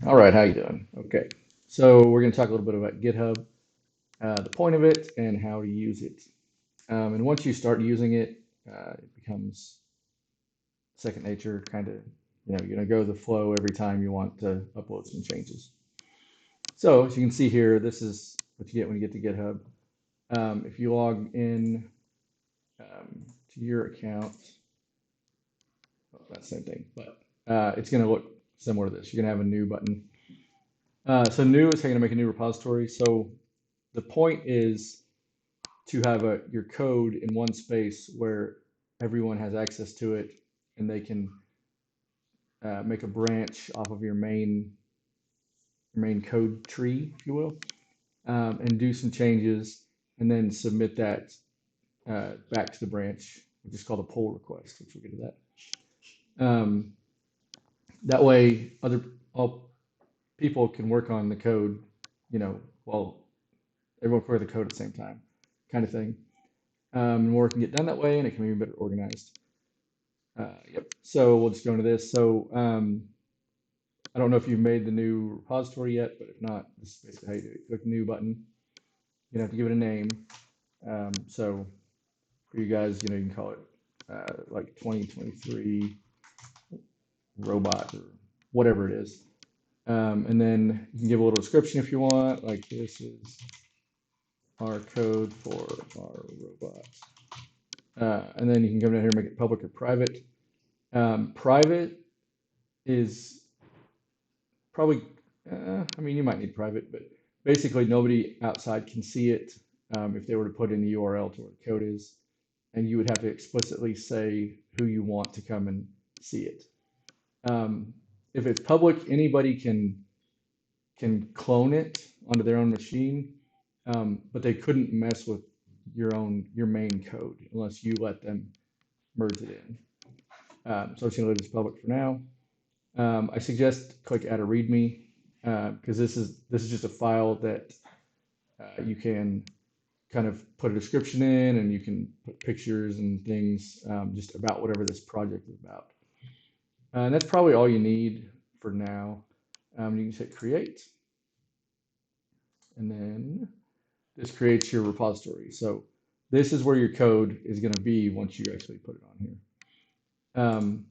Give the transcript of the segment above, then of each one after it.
All right, how you doing? Okay, so we're going to talk a little bit about GitHub, the point of it, and how to use it. And once you start using it, it becomes second nature. Kind of, you're going to go the flow every time you want to upload some changes. So as you can see here, this is what you get when you get to GitHub. If you log in to your account, well, that's the same thing, but it's going to look similar to this. You're going to have a new button. So new is how you're going to make a new repository. So the point is to have your code in one space where everyone has access to it and they can make a branch off of your main code tree, if you will, and do some changes and then submit that back to the branch, which is called a pull request, which we'll get to that. That way, all people can work on the code, while everyone can work the code at the same time, kind of thing. More can get done that way, and it can be better organized. Yep. So we'll just go into this. So I don't know if you've made the new repository yet, but if not, this is basically how you do it. Click the new button. You have to give it a name. So for you guys, you can call it like 2023 robot or whatever it is. And then you can give a little description if you want, like this is our code for our robot. And then you can come down here and make it public or private. Private is probably, you might need private, but basically nobody outside can see it if they were to put in the URL to where the code is. And you would have to explicitly say who you want to come and see it. If it's public, anybody can clone it onto their own machine, but they couldn't mess with your main code unless you let them merge it in. So I'm just gonna leave this public for now. I suggest click add a README because this is just a file that you can kind of put a description in, and you can put pictures and things just about whatever this project is about. And that's probably all you need for now. You can hit create, and then this creates your repository. So this is where your code is going to be once you actually put it on here.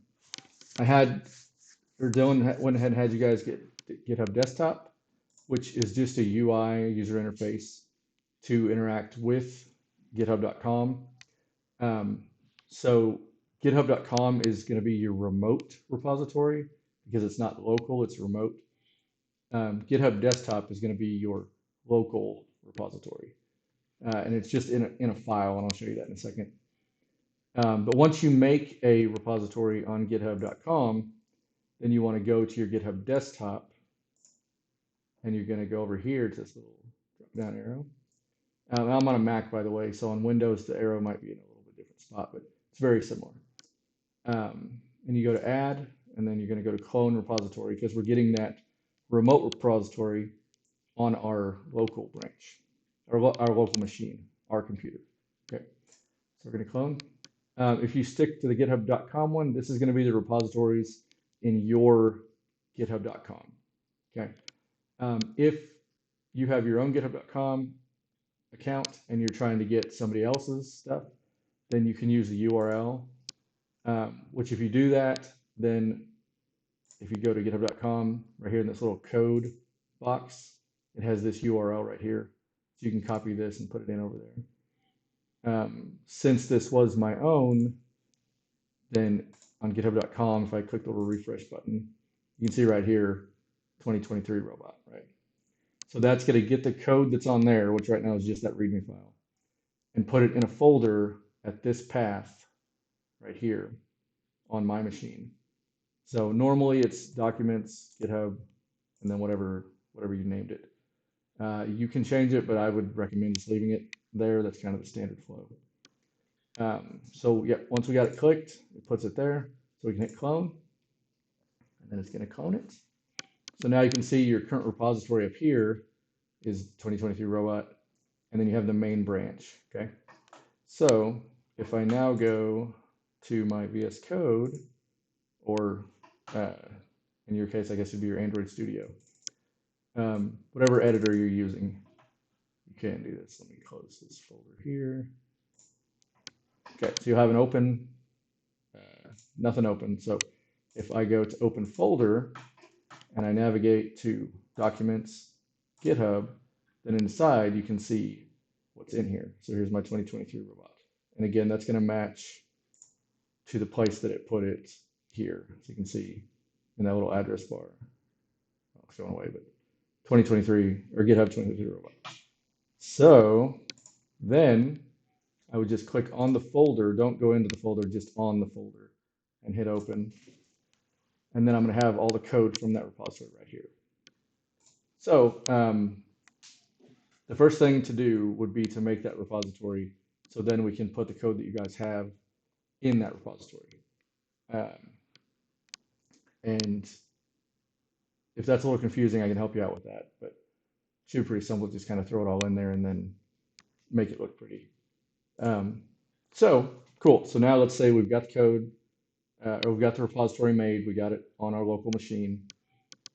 Dylan went ahead and had you guys get GitHub Desktop, which is just a UI user interface to interact with github.com. So github.com is going to be your remote repository because it's not local, it's remote. GitHub Desktop is going to be your local repository. And it's just in a file, and I'll show you that in a second. But once you make a repository on github.com, then you want to go to your GitHub Desktop, and you're going to go over here to this little drop-down arrow. I'm on a Mac, by the way, so on Windows, the arrow might be in a little bit different spot, but it's very similar. And you go to add, and then you're going to go to clone repository because we're getting that remote repository on our local branch, our local machine, our computer. Okay, so we're going to clone. If you stick to the github.com one, this is going to be the repositories in your github.com. Okay, if you have your own github.com account and you're trying to get somebody else's stuff, then you can use the URL, which if you do that, then if you go to github.com right here in this little code box, it has this URL right here. So you can copy this and put it in over there. Since this was my own, then on github.com, if I click the little refresh button, you can see right here, 2023 robot, right? So that's going to get the code that's on there, which right now is just that README file, and put it in a folder at this path right here on my machine. So normally it's documents, GitHub, and then whatever you named it. You can change it, but I would recommend just leaving it there. That's kind of the standard flow. So yeah, once we got it clicked, it puts it there. So we can hit clone, and then it's going to clone it. So now you can see your current repository up here is 2023 robot, and then you have the main branch. Okay. So if I now go to my VS Code, or In your case, I guess it'd be your Android Studio. Whatever editor you're using, you can do this. Let me close this folder here. Okay, so you'll have an open, nothing open. So if I go to open folder and I navigate to documents, GitHub, then inside you can see what's in here. So here's my 2023 robot. And again, that's going to match to the place that it put it here. So you can see in that little address bar. Oh, it's going away, but 2023 or GitHub 2023 robot. So then I would just click on the folder. Don't go into the folder, just on the folder and hit open. And then I'm going to have all the code from that repository right here. So the first thing to do would be to make that repository so then we can put the code that you guys have in that repository. And if that's a little confusing, I can help you out with that. But it should be pretty simple. Just kind of throw it all in there and then make it look pretty. So cool. So now let's say we've got the code, or we've got the repository made. We got it on our local machine.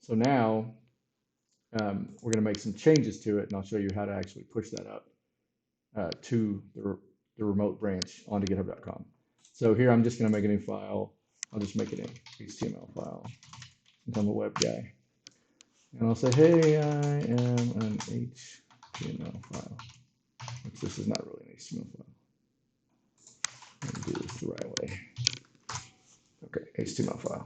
So now we're going to make some changes to it, and I'll show you how to actually push that up to the remote branch onto github.com. So here I'm just going to make a new file. I'll just make it an HTML file. Since I'm a web guy. And I'll say, hey, I am an HTML file. Which this is not really an HTML file. Let me do this the right way. Okay, HTML file.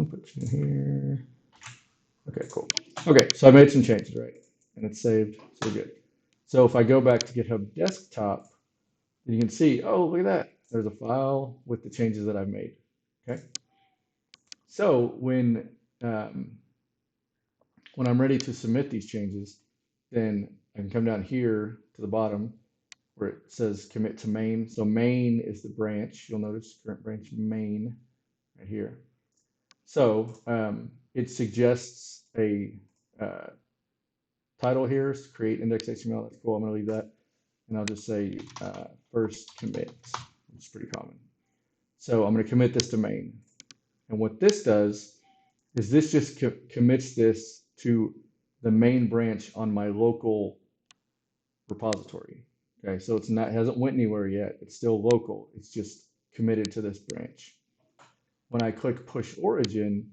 Put you here. Okay, cool. Okay, so I made some changes, right? And it's saved, so we're good. So if I go back to GitHub Desktop, you can see, oh, look at that. There's a file with the changes that I've made. Okay. So when I'm ready to submit these changes, then I can come down here to the bottom where it says commit to main. So main is the branch. You'll notice current branch main right here. So it suggests a title here, is create index.html. That's cool. I'm going to leave that. And I'll just say first commit, which is pretty common. So I'm going to commit this to main. And what this does is this just commits this to the main branch on my local repository. Okay, so it hasn't went anywhere yet. It's still local. It's just committed to this branch. When I click push origin,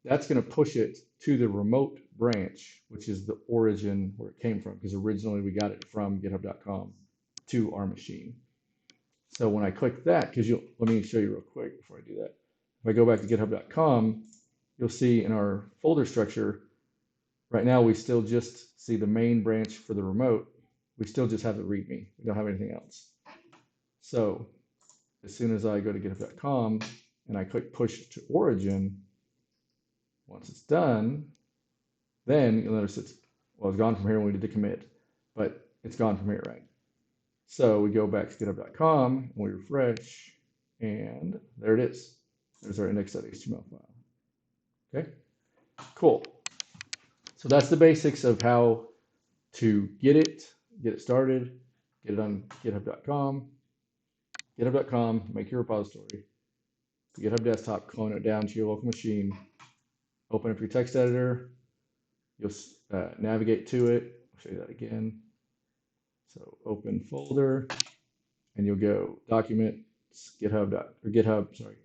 that's going to push it to the remote branch, which is the origin where it came from, because originally we got it from github.com to our machine. So when I click that, let me show you real quick before I do that. If I go back to github.com, you'll see in our folder structure, right now we still just see the main branch for the remote. We still just have the README. We don't have anything else. So as soon as I go to github.com and I click push to origin, once it's done, then you'll notice it's gone from here when we did the commit, but it's gone from here, right? So we go back to github.com and we refresh, and there it is. There's our index.html file. Okay, cool. So that's the basics of how to get it started, get it on github.com. github.com, make your repository. GitHub Desktop, clone it down to your local machine. Open up your text editor. You'll navigate to it. I'll show you that again. So open folder, and you'll go documents, GitHub, sorry,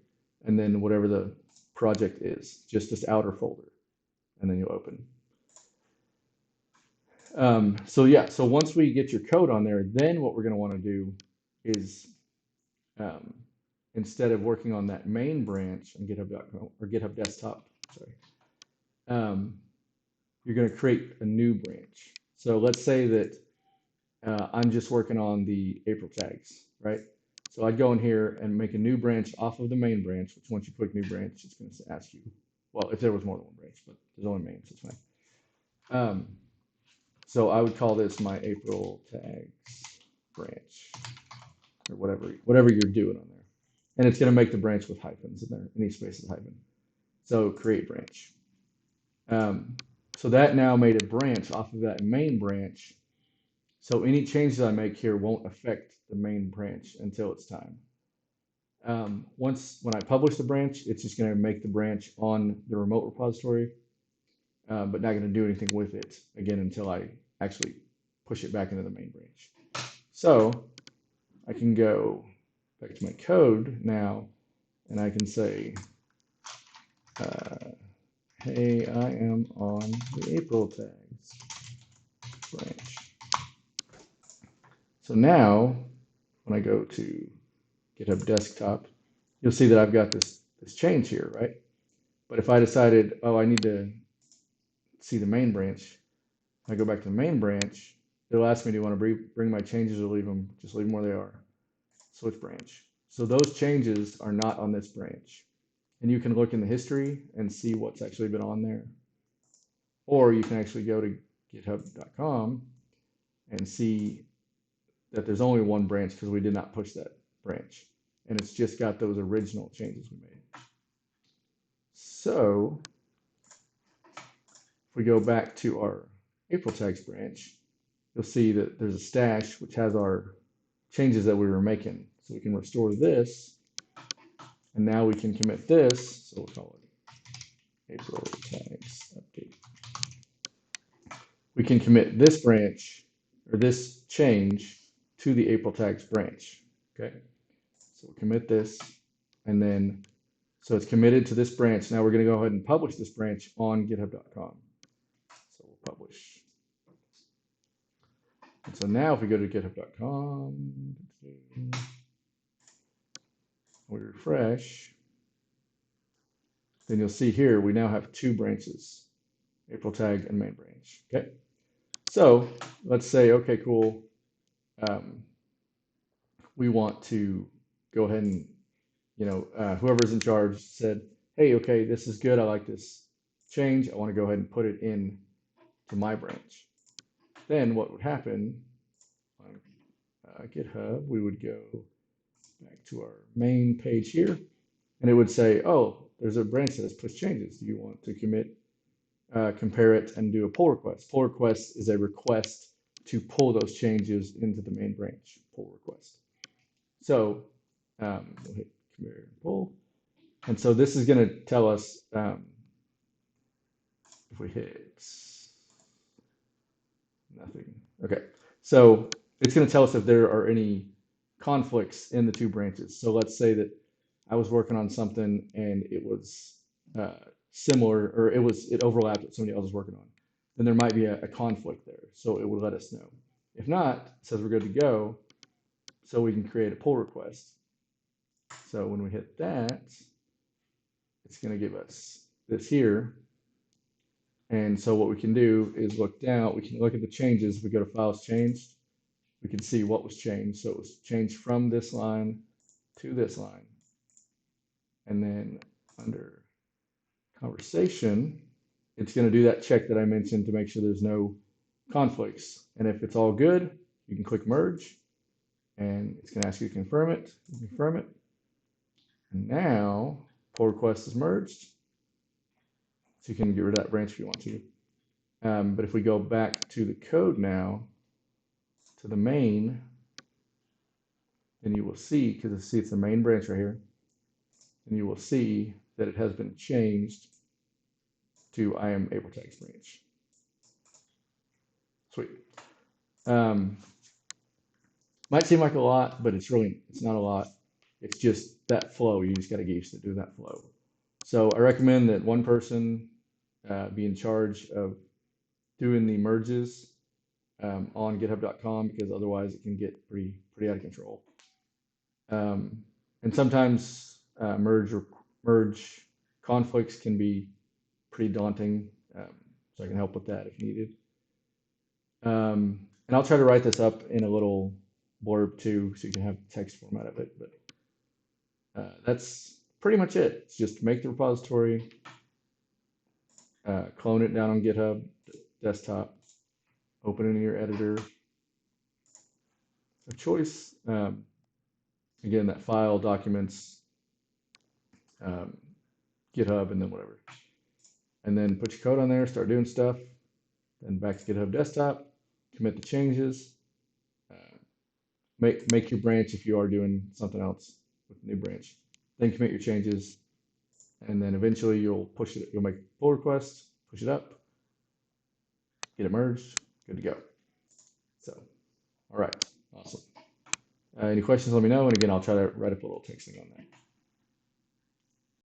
and then whatever the project is, just this outer folder, and then you'll open. So once we get your code on there, then what we're going to want to do is instead of working on that main branch on github.com or GitHub Desktop, sorry, you're going to create a new branch. So let's say that I'm just working on the April tags, right? So I'd go in here and make a new branch off of the main branch, which once you click new branch, it's going to ask you, well, if there was more than one branch, but there's only main, so it's fine. So I would call this my April tags branch, or whatever you're doing on there. And it's going to make the branch with hyphens in there, any space is a hyphen. So create branch. So that now made a branch off of that main branch. So any changes I make here won't affect the main branch until it's time. When I publish the branch, it's just going to make the branch on the remote repository, but not going to do anything with it again until I actually push it back into the main branch. So I can go back to my code now, and I can say, hey, I am on the April tags branch. So now, when I go to GitHub desktop, you'll see that I've got this change here, right? But if I decided, oh, I need to see the main branch, I go back to the main branch, it'll ask me, do you want to bring my changes or leave them? Just leave them where they are. Switch branch. So those changes are not on this branch. And you can look in the history and see what's actually been on there. Or you can actually go to github.com and see that there's only one branch because we did not push that branch. And it's just got those original changes we made. So if we go back to our April tags branch, you'll see that there's a stash which has our changes that we were making. So we can restore this, and now we can commit this. So we'll call it April tags update. We can commit this branch or this change to the April tags branch. Okay. So we'll commit this, and then so it's committed to this branch. Now we're going to go ahead and publish this branch on github.com. So we'll publish. And so now if we go to github.com, we refresh, then you'll see here we now have two branches, April tag and main branch. Okay. So let's say, okay, cool. We want to go ahead and, whoever's in charge said, hey, okay, this is good. I like this change. I want to go ahead and put it in to my branch. Then what would happen on GitHub, we would go back to our main page here, and it would say, oh, there's a branch that has push changes. Do you want to commit, compare it, and do a pull request? Pull request is a request to pull those changes into the main branch, pull request. So we'll hit compare and pull. And so this is going to tell us if we hit nothing. Okay, so it's going to tell us if there are any conflicts in the two branches. So let's say that I was working on something and it was similar, or it overlapped with somebody else was working on. Then there might be a conflict there. So it would let us know. If not, it says we're good to go. So we can create a pull request. So when we hit that, it's going to give us this here. And so what we can do is look down. We can look at the changes. We go to files changed. We can see what was changed. So it was changed from this line to this line. And then under conversation, it's going to do that check that I mentioned to make sure there's no conflicts. And if it's all good, you can click merge. And it's going to ask you to confirm it. You confirm it. And now pull request is merged. So you can get rid of that branch if you want to. But if we go back to the code now, to the main, then you will see, because you see it's the main branch right here, and you will see that it has been changed to I am April tags branch. Sweet. Might seem like a lot, but it's not a lot. It's just that flow. You just got to get used to doing that flow. So I recommend that one person be in charge of doing the merges on github.com, because otherwise it can get pretty out of control. And sometimes merge conflicts can be pretty daunting. So I can help with that if needed. And I'll try to write this up in a little blurb too, so you can have text format of it. But that's pretty much it. It's just make the repository, clone it down on GitHub desktop, open it in your editor of choice. Again, that file, documents, GitHub, and then whatever. And then put your code on there, start doing stuff. Then back to GitHub desktop, commit the changes, make your branch if you are doing something else. with the new branch. Then commit your changes, and then eventually you'll push it. You'll make pull requests, push it up, get it merged, good to go. So, all right, awesome. Any questions? Let me know. And again, I'll try to write up a little texting on that.